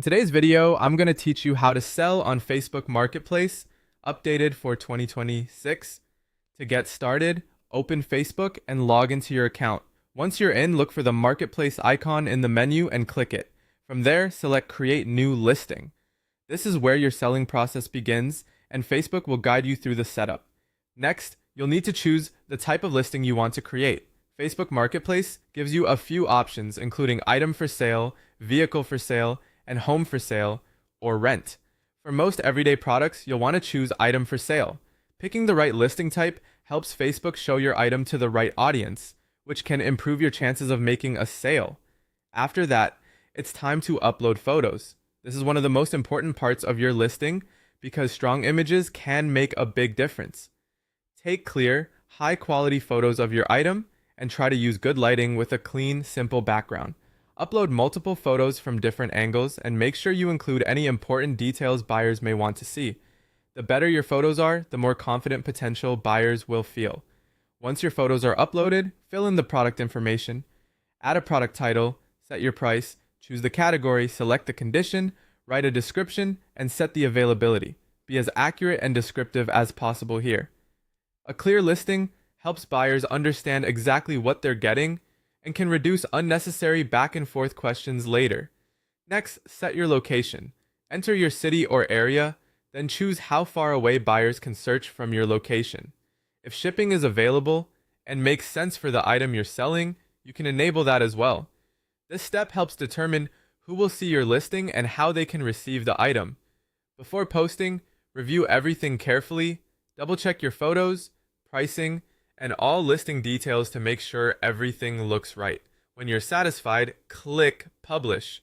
In today's video, I'm going to teach you how to sell on Facebook Marketplace, updated for 2026. To get started, open Facebook and log into your account. Once you're in, look for the Marketplace icon in the menu and click it. From there, select Create New Listing. This is where your selling process begins, and Facebook will guide you through the setup. Next, you'll need to choose the type of listing you want to create. Facebook Marketplace gives you a few options, including item for sale, vehicle for sale, and home for sale, or rent. For most everyday products, you'll want to choose item for sale. Picking the right listing type helps Facebook show your item to the right audience, which can improve your chances of making a sale. After that, it's time to upload photos. This is one of the most important parts of your listing because strong images can make a big difference. Take clear, high-quality photos of your item and try to use good lighting with a clean, simple background. Upload multiple photos from different angles and make sure you include any important details buyers may want to see. The better your photos are, the more confident potential buyers will feel. Once your photos are uploaded, fill in the product information, add a product title, set your price, choose the category, select the condition, write a description, and set the availability. Be as accurate and descriptive as possible here. A clear listing helps buyers understand exactly what they're getting and can reduce unnecessary back and forth questions later. Next, set your location. Enter your city or area, then choose how far away buyers can search from your location. If shipping is available and makes sense for the item you're selling, you can enable that as well. This step helps determine who will see your listing and how they can receive the item. Before posting, review everything carefully, double-check your photos, pricing, and all listing details to make sure everything looks right. When you're satisfied, click Publish.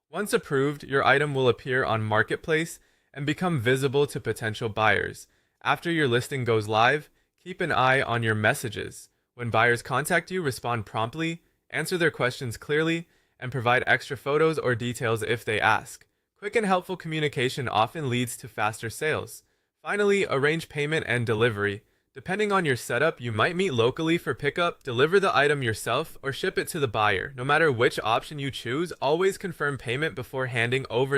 Once approved, your item will appear on Marketplace and become visible to potential buyers. After your listing goes live, keep an eye on your messages. When buyers contact you, respond promptly, answer their questions clearly, and provide extra photos or details if they ask. Quick and helpful communication often leads to faster sales. Finally, arrange payment and delivery. Depending on your setup, you might meet locally for pickup, deliver the item yourself, or ship it to the buyer. No matter which option you choose, always confirm payment before handing over